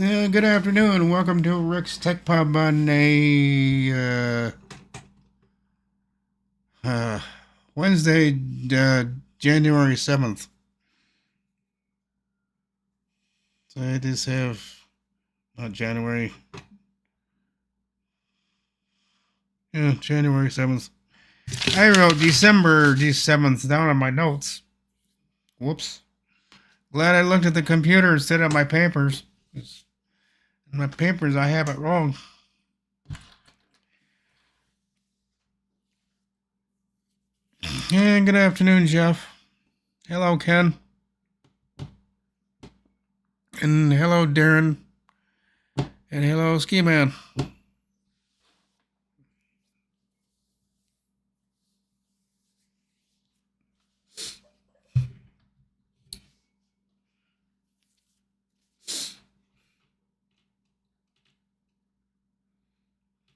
Good afternoon. Welcome to Rick's Tech Pub on a uh, Wednesday, January 7th. So I just have, not January, yeah, January 7th. I wrote December 7th down on my notes. Whoops. Glad I looked at the computer instead of my papers. In my papers, I have it wrong. Yeah, good afternoon, Jeff. Hello, Ken. And hello, Darren. And hello, Ski Man.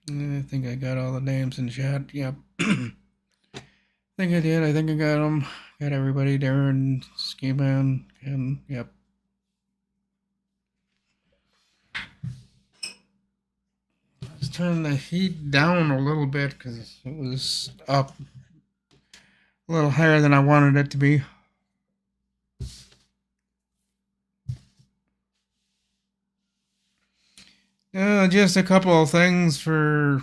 I think I got all the names in chat. Yep. I think I did. I think I got them. Got everybody. Darren, Ski Man, and yep. Let's turn the heat down a little bit because it was up a little higher than I wanted it to be. Just a couple of things for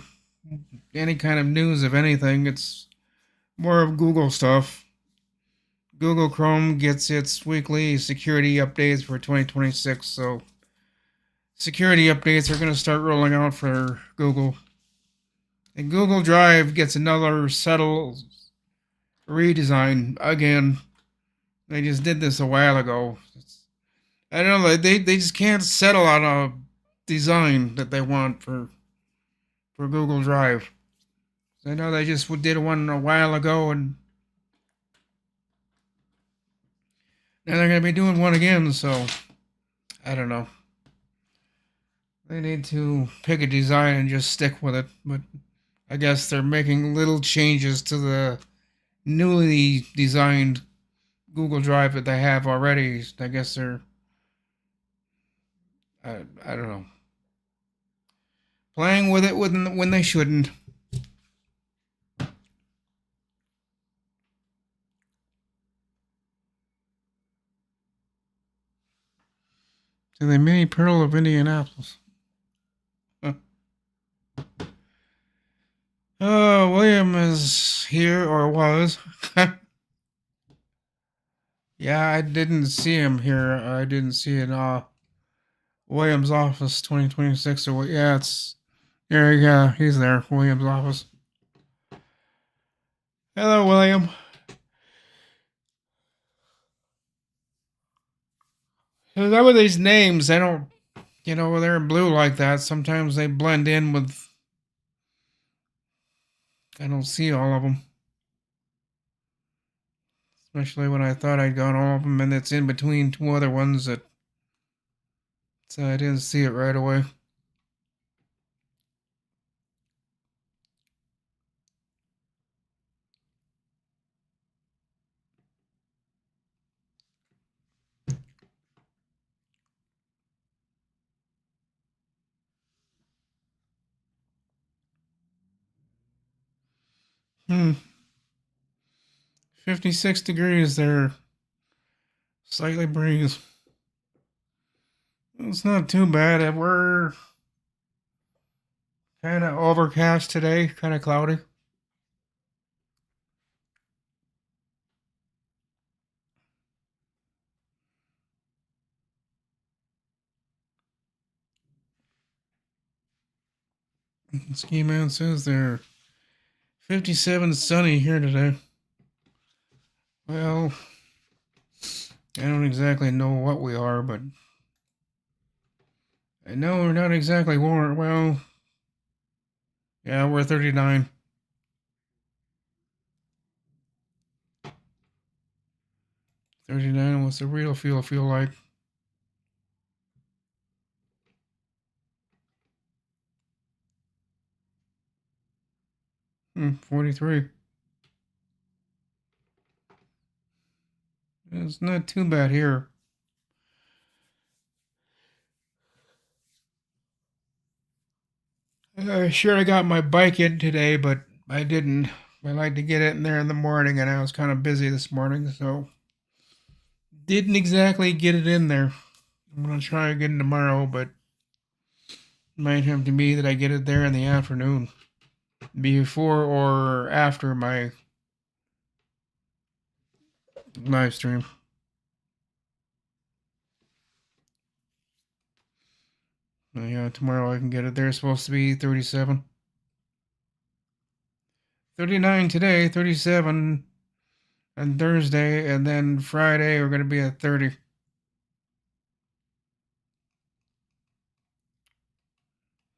any kind of news of anything. It's more of Google stuff. Google Chrome gets its weekly security updates for 2026, so security updates are going to start rolling out for Google. And Google Drive gets another subtle redesign again. They just did this a while ago. I don't know. They just can't settle on a design that they want for Google Drive. I know they just did one a while ago, and now they're going to be doing one again. So I don't know. They need to pick a design and just stick with it. But I guess they're making little changes to the newly designed Google Drive that they have already. I guess they're, I don't know, playing with it when they shouldn't. To the mini pearl of Indianapolis. Huh. Oh, William is here, or was. Yeah, I didn't see him here. I didn't see it. Williams' office 2026 or what? Yeah, it's there. Yeah, he's there. Williams' office. Hello, William. Some of these names, I don't, when they're in blue like that, sometimes they blend in with. I don't see all of them, especially when I thought I'd got all of them, and it's in between two other ones that. So I didn't see it right away. Hmm. 56 degrees there. Slightly breeze. It's not too bad. We're kind of overcast today, kind of cloudy. Ski Man says they're 57 sunny here today. Well, I don't exactly know what we are, but I know we're not exactly warm. Well, yeah, we're 39. 39. What's the real feel like? 43. It's not too bad here. Sure, I got my bike in today, but I didn't. I like to get it in there in the morning, and I was kind of busy this morning, so didn't exactly get it in there. I'm gonna try again tomorrow, but it might have to be that I get it there in the afternoon, before or after my live stream. Yeah, tomorrow I can get it there. It's supposed to be 37. 39 today, 37 on Thursday, and then Friday we're going to be at 30.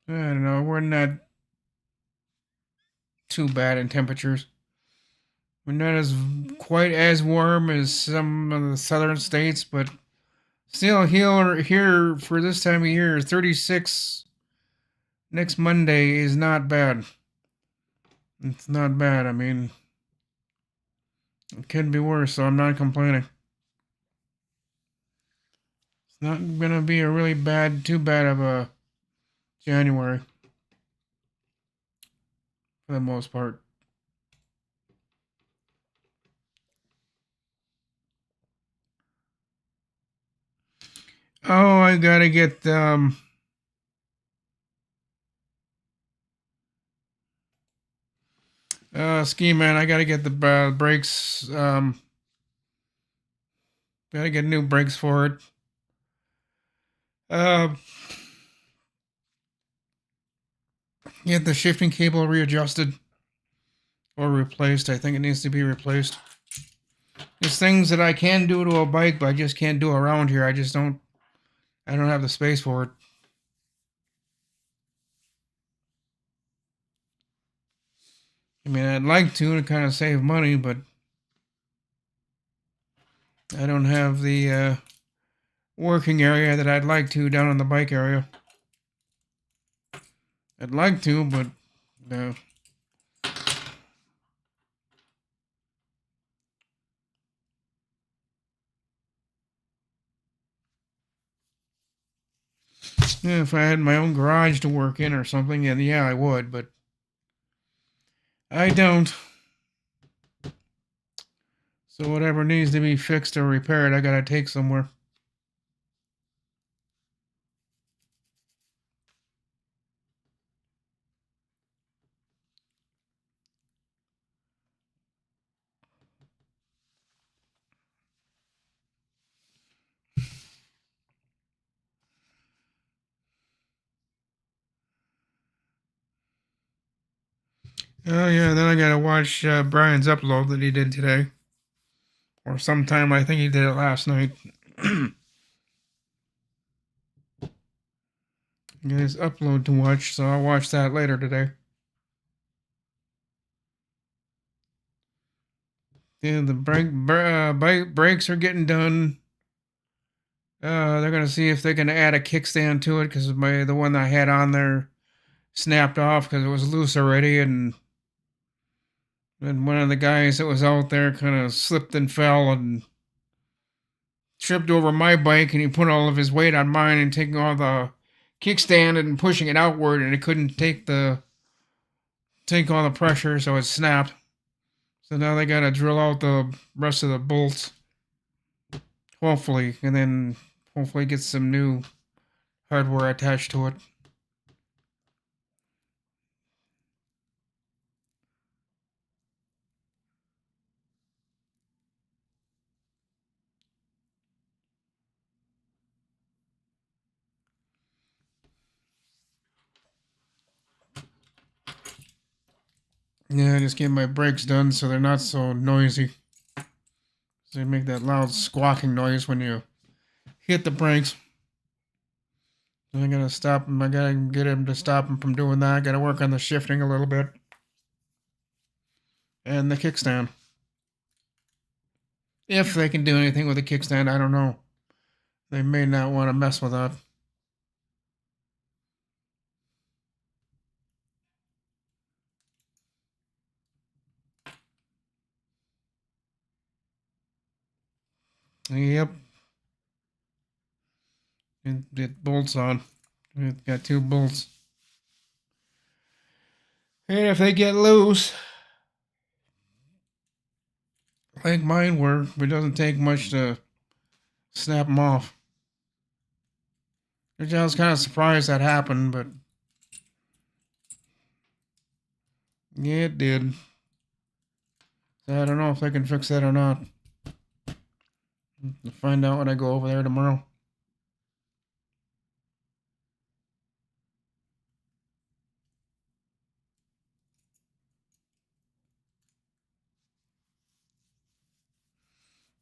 I don't know. We're not too bad in temperatures. We're not as quite as warm as some of the southern states, but still here for this time of year, 36 next Monday is not bad. It's not bad. I mean, it could be worse, so I'm not complaining. It's not gonna be a really too bad of a January for the most part. Oh, I gotta get ski man. I gotta get the brakes. Gotta get new brakes for it. Uh, get the shifting cable readjusted or replaced. I think it needs to be replaced. There's things that I can do to a bike, but I just can't do around here. I just don't. I don't have the space for it. I mean, I'd like to kind of save money, but I don't have the working area that I'd like to down in the bike area. I'd like to, but uh, yeah, if I had my own garage to work in or something, then yeah, I would, but I don't. So whatever needs to be fixed or repaired, I gotta take somewhere. Oh yeah, then I gotta watch Brian's upload that he did today, or sometime. I think he did it last night. Got his upload to watch, so I'll watch that later today. Yeah, the brakes are getting done. They're gonna see if they can add a kickstand to it because the one I had on there snapped off because it was loose already, and then one of the guys that was out there kind of slipped and fell and tripped over my bike, and he put all of his weight on mine and taking all the kickstand and pushing it outward, and it couldn't take all the pressure, so it snapped. So now they gotta drill out the rest of the bolts, hopefully, and then hopefully get some new hardware attached to it. Yeah, I just get my brakes done so they're not so noisy. So they make that loud squawking noise when you hit the brakes. So I gotta stop him. I gotta get him to stop him from doing that. I gotta work on the shifting a little bit and the kickstand. If they can do anything with the kickstand, I don't know. They may not want to mess with that. Yep, it bolts on. It got two bolts. And if they get loose, like mine were, it doesn't take much to snap them off. Which I was kind of surprised that happened, but yeah, it did. So I don't know if they can fix that or not. I'll find out when I go over there tomorrow.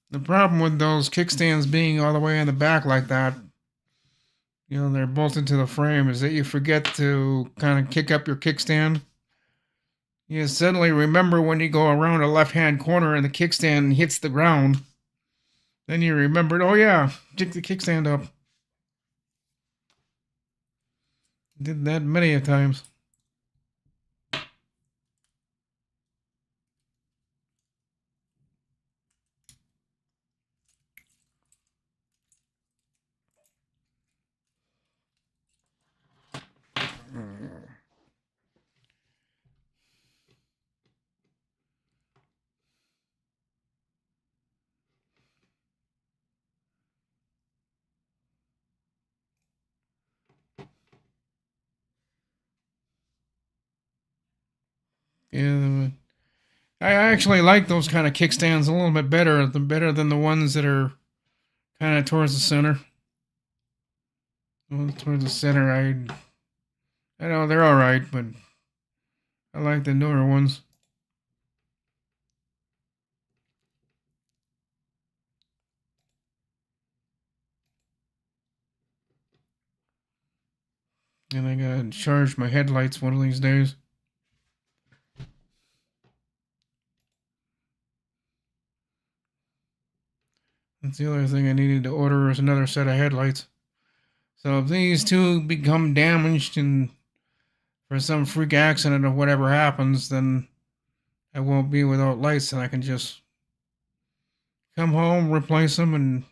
The problem with those kickstands being all the way in the back like that, they're bolted to the frame, is that you forget to kind of kick up your kickstand. You suddenly remember when you go around a left-hand corner and the kickstand hits the ground. Then you remembered, oh yeah, kick the kickstand up. Did that many a times. Yeah, I actually like those kind of kickstands a little bit better than the ones that are kind of towards the center. Well, towards the center, I know they're all right, but I like the newer ones. And I gotta charge my headlights one of these days. That's the other thing I needed to order is another set of headlights. So if these two become damaged and for some freak accident or whatever happens, then I won't be without lights, and I can just come home, replace them, and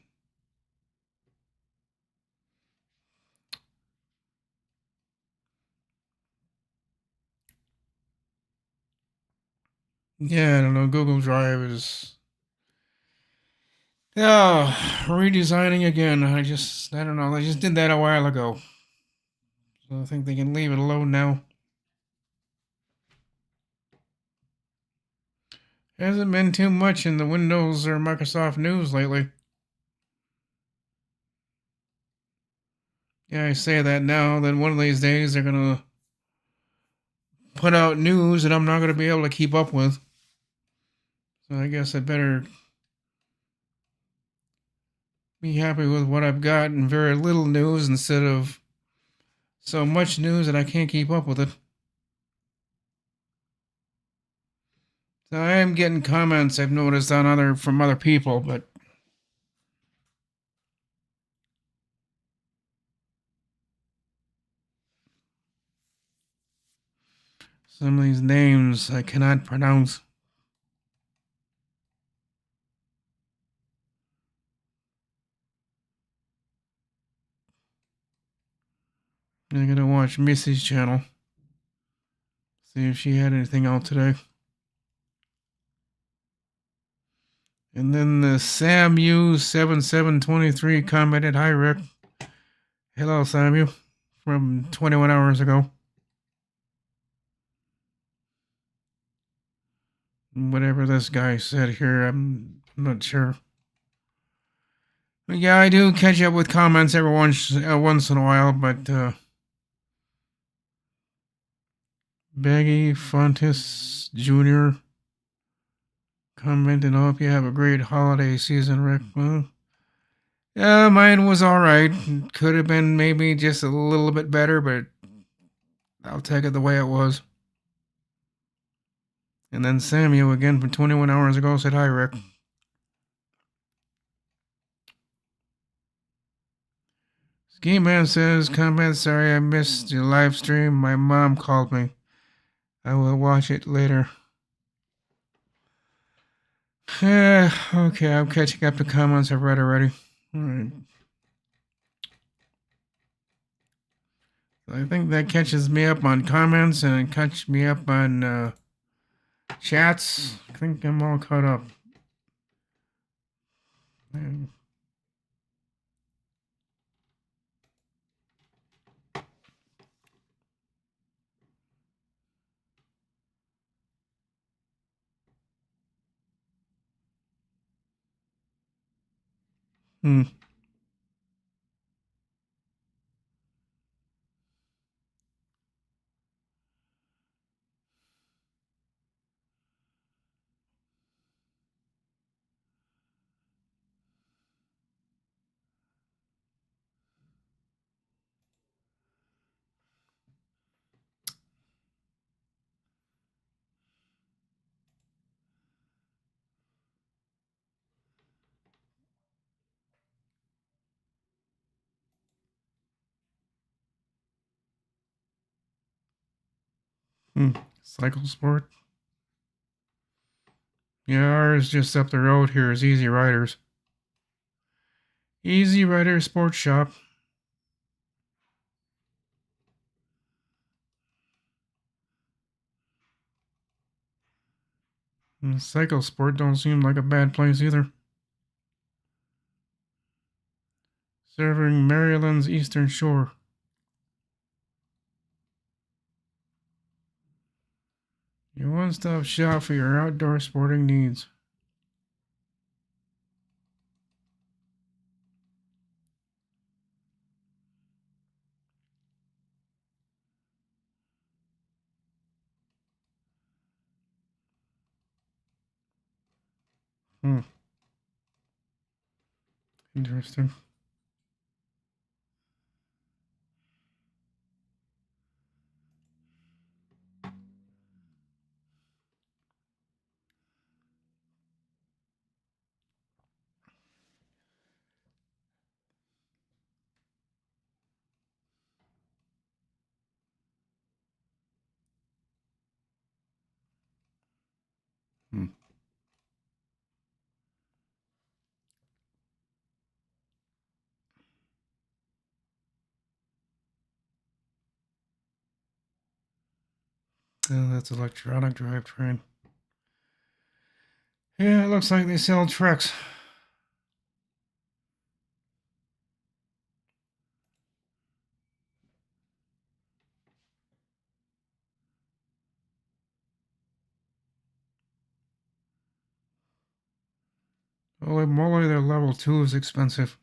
yeah, I don't know. Google Drive is redesigning again. I don't know. They just did that a while ago, so I think they can leave it alone now. Hasn't been too much in the Windows or Microsoft news lately. Yeah, I say that now. Then one of these days they're gonna put out news that I'm not gonna be able to keep up with. So I guess I better be happy with what I've got and very little news instead of so much news that I can't keep up with it. So I am getting comments I've noticed on from other people, but some of these names I cannot pronounce. I'm gonna watch Missy's channel. See if she had anything out today. And then the SamU7723 commented, "Hi Rick." Hello Samu, from 21 hours ago. Whatever this guy said here, I'm not sure. But yeah, I do catch up with comments every once in a while, but Baggy Fontis Jr. commented, "I hope you have a great holiday season, Rick." Well, yeah, mine was alright. Could have been maybe just a little bit better, but I'll take it the way it was. And then Samuel again from 21 hours ago said, "Hi, Rick." Ski Man says, "Comment, sorry I missed your live stream. My mom called me. I will watch it later." Okay, I'm catching up to comments I've read already. Alright. I think that catches me up on comments and it catches me up on chats. I think I'm all caught up. And, hmm. Cycle sport. Yeah, ours just up the road here is Easy Riders. Easy Rider Sports Shop. And cycle sport don't seem like a bad place either. Serving Maryland's Eastern Shore. Your one-stop shop for your outdoor sporting needs. Interesting. Hmm. Oh, that's electronic drivetrain. Yeah, it looks like they sell trucks. Holy moly, their level 2 is expensive.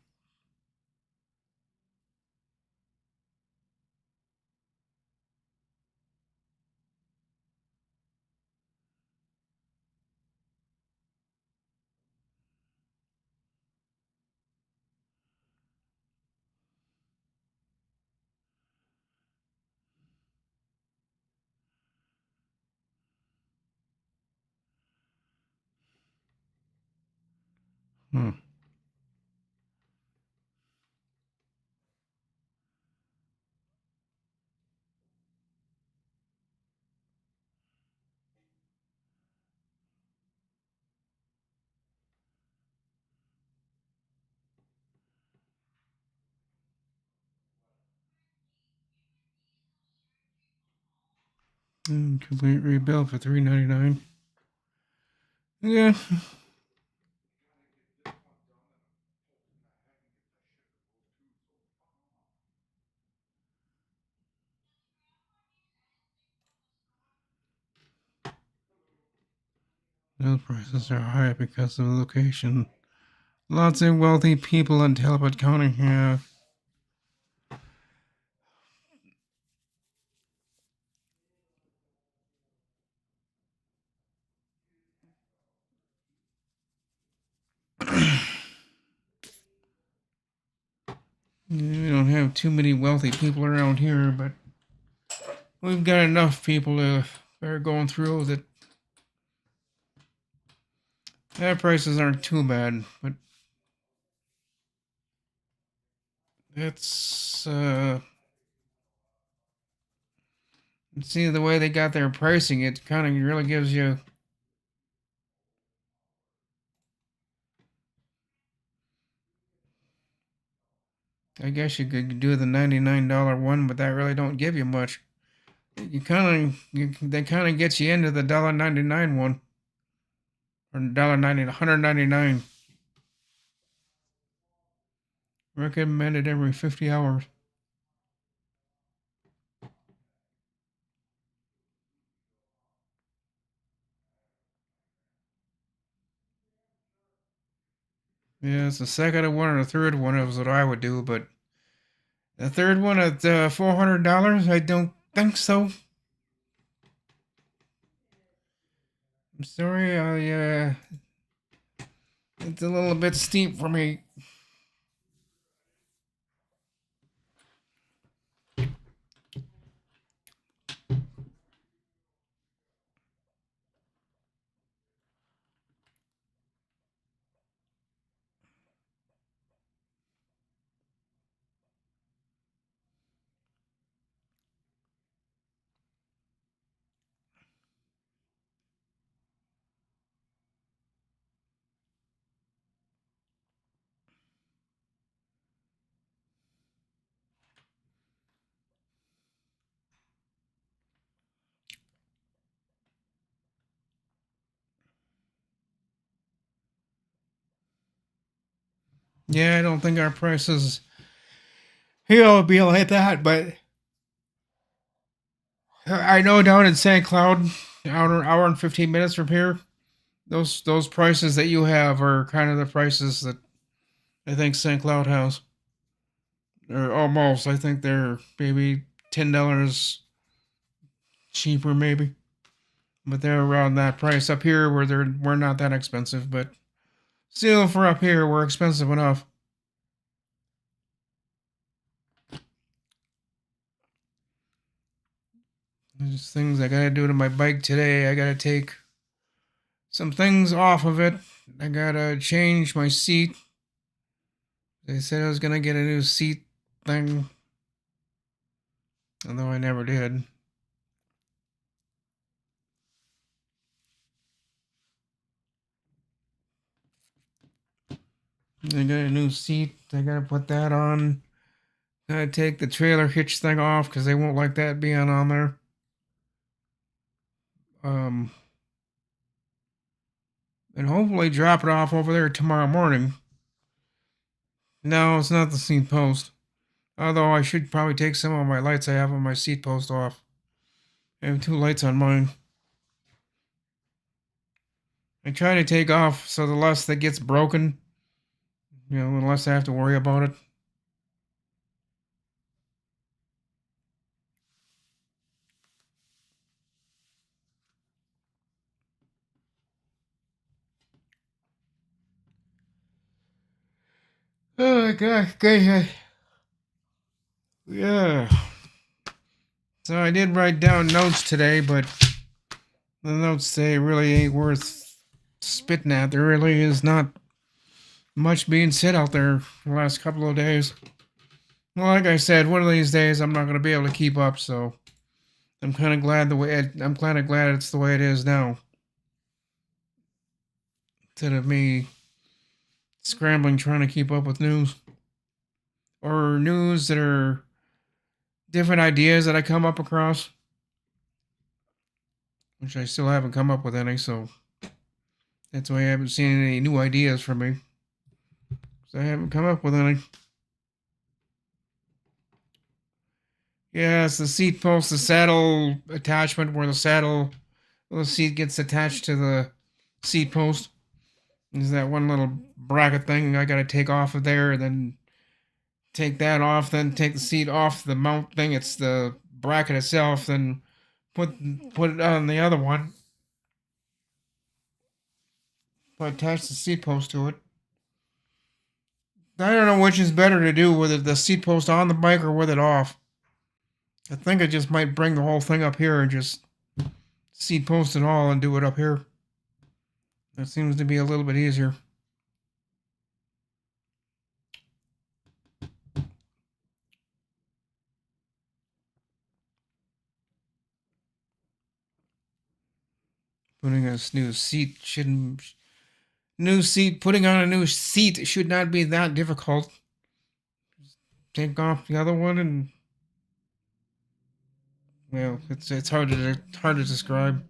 Hmm. Complete rebuild for $399. Yeah. Those prices are high because of the location. Lots of wealthy people in Talbot County have. We don't have too many wealthy people around here, but we've got enough people that are going through that their prices aren't too bad. But it's see the way they got their pricing. It kind of really gives you. I guess you could do the $99 one, but that really don't give you much. You kind of they kind of gets you into the $1.99 one or $1.90, 199. Recommended every 50 hours. Yeah, it's the second one or the third one is what I would do, but the third one at $400, I don't think so. I'm sorry, it's a little bit steep for me. Yeah, I don't think our prices here will be like that, but I know down in St. Cloud, hour and 15 minutes from here, those prices that you have are kind of the prices that I think St. Cloud has. Or almost. I think they're maybe $10 cheaper, maybe. But they're around that price up here where we're not that expensive, but still for up here we're expensive enough. There's things I gotta do to my bike today. I gotta take some things off of it. I gotta change my seat. They said I was gonna get a new seat thing, although I never did. I got a new seat. I gotta put that on. Gotta take the trailer hitch thing off because they won't like that being on there. Um, and hopefully drop it off over there tomorrow morning. No, it's not the seat post. Although I should probably take some of my lights I have on my seat post off. I have two lights on mine. I try to take off so the less that gets broken, the less I have to worry about it. Oh, God, yeah. So I did write down notes today, but the notes today really ain't worth spitting at. There really is not much being said out there the last couple of days. Well, like I said, one of these days I'm not going to be able to keep up, so I'm kind of glad I'm kind of glad it's the way it is now. Instead of me scrambling trying to keep up with news or news that are different ideas that I come up across, which I still haven't come up with any, so that's why I haven't seen any new ideas from me. So I haven't come up with any. Yeah, it's the seat post, the saddle attachment where the seat gets attached to the seat post. There's that one little bracket thing I gotta take off of there, and then take that off, then take the seat off the mount thing. It's the bracket itself, then put it on the other one. Attach the seat post to it. I don't know which is better to do, whether the seat post on the bike or with it off. I think I just might bring the whole thing up here and just seat post it all and do it up here. That seems to be a little bit easier. Putting a new seat shouldn't. Putting on a new seat should not be that difficult. take off the other one, and well, it's hard to describe.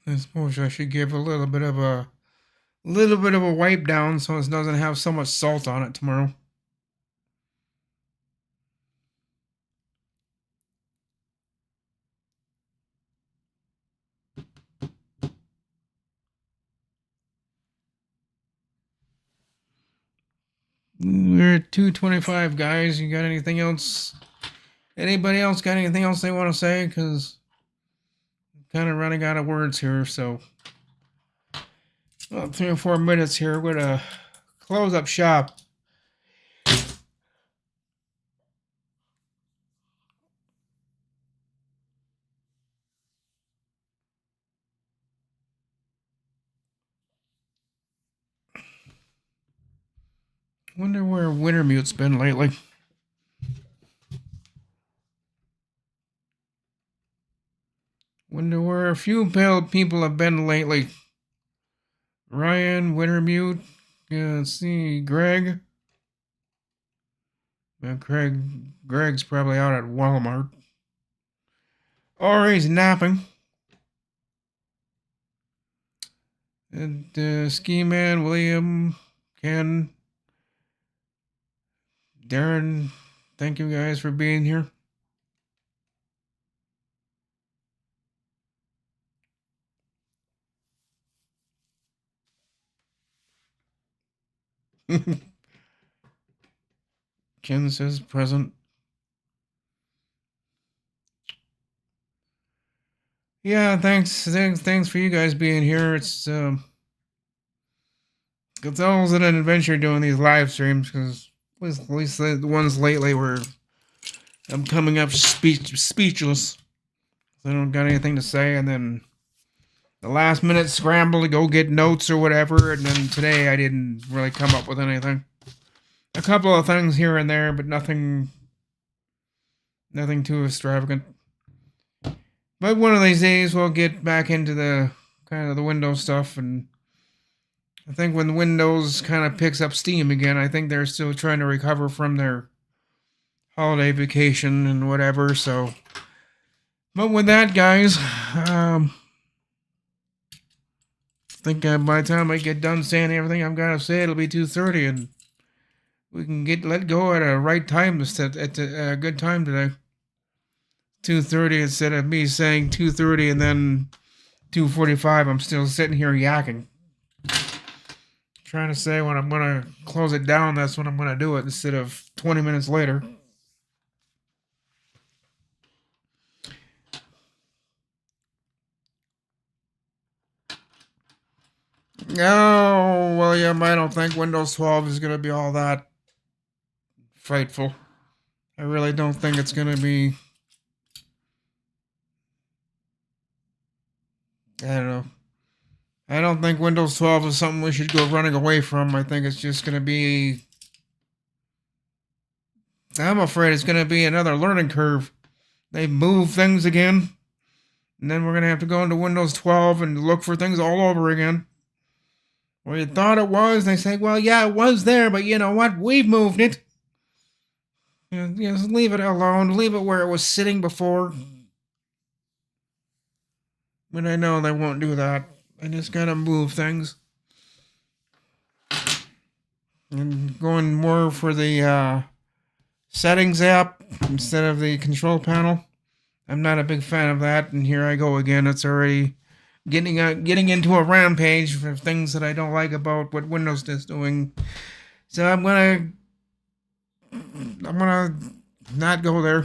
I suppose I should give a little bit of a wipe down so it doesn't have so much salt on it tomorrow. We're at 2:25, guys. You got anything else? Anybody else got anything else they want to say? Because I'm kind of running out of words here. So, well, 3 or 4 minutes here. We're gonna close up shop. Wonder where Wintermute's been lately. Wonder where a few people have been lately. Ryan, Wintermute, let's see, Greg. Greg's probably out at Walmart. Or he's napping. And Ski Man, William, Ken, Darren, thank you guys for being here. Ken says present. Yeah, thanks for you guys being here. It's always an adventure doing these live streams because at least the ones lately where I'm coming up speechless. I don't got anything to say, and then the last minute scramble to go get notes or whatever, and then today I didn't really come up with anything. A couple of things here and there, but nothing too extravagant. But one of these days we'll get back into the kind of the Windows stuff, and I think when Windows kind of picks up steam again, I think they're still trying to recover from their holiday vacation and whatever, so. But with that, guys, I think by the time I get done saying everything I've got to say, it'll be 2:30, and we can let go at a right time at a good time today. 2:30 instead of me saying 2:30 and then 2:45. I'm still sitting here yakking. Trying to say when I'm gonna close it down, that's when I'm gonna do it instead of 20 minutes later. Oh, William, I don't think Windows 12 is gonna be all that frightful. I really don't think it's gonna be. I don't know. I don't think Windows 12 is something we should go running away from. I think it's just going to be. I'm afraid it's going to be another learning curve. They move things again, and then we're going to have to go into Windows 12 and look for things all over again. Well, you thought it was, they say, well, yeah, it was there, but you know what? We've moved it. Just leave it alone. Leave it where it was sitting before. But I know they won't do that. I just gotta move things. And going more for the settings app instead of the control panel. I'm not a big fan of that, and here I go again. It's already getting into a rampage for things that I don't like about what Windows is doing. So I'm gonna not go there.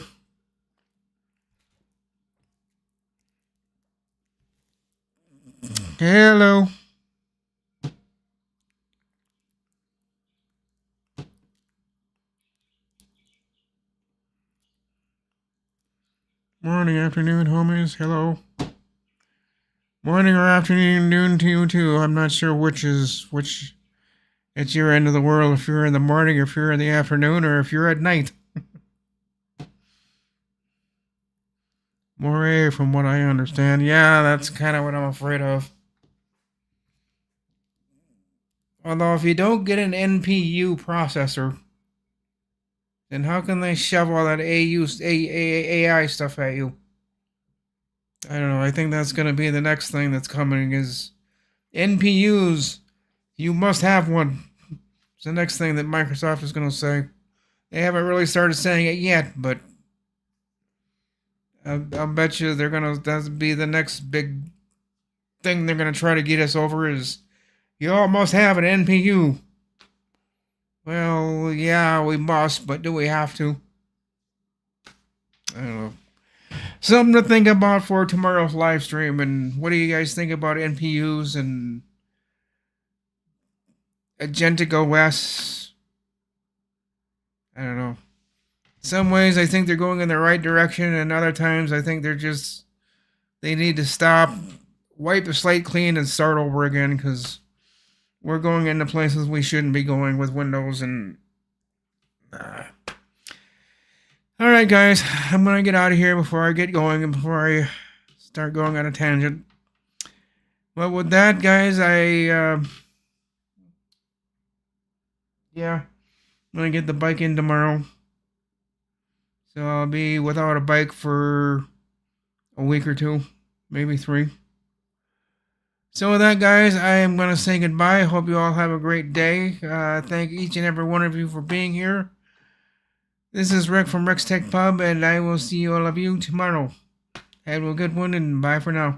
Hello. Morning, afternoon, homies. Hello. Morning or afternoon, noon to you too. I'm not sure which. It's your end of the world. If you're in the morning, if you're in the afternoon, or if you're at night. Moray, from what I understand. Yeah, that's kind of what I'm afraid of. Although, if you don't get an NPU processor, then how can they shove all that AI stuff at you? I don't know. I think that's going to be the next thing that's coming is NPUs. You must have one. It's the next thing that Microsoft is going to say. They haven't really started saying it yet, but I'll bet you they're going to, that'll be the next big thing they're going to try to get us over is you all must have an NPU. Well, yeah, we must, but do we have to? I don't know. Something to think about for tomorrow's live stream. And what do you guys think about NPUs and Agentic OS? I don't know. Some ways I think they're going in the right direction, and other times I think they need to stop, wipe the slate clean, and start over again because we're going into places we shouldn't be going with Windows and. All right, guys, I'm gonna get out of here before I get going and before I start going on a tangent. Well, with that, guys, yeah, I'm gonna get the bike in tomorrow. So I'll be without a bike for a week or two, maybe 3. So with that, guys, I am going to say goodbye. Hope you all have a great day. Thank each and every one of you for being here. This is Rick from Rick's Tech Pub, and I will see all of you tomorrow. Have a good one, and bye for now.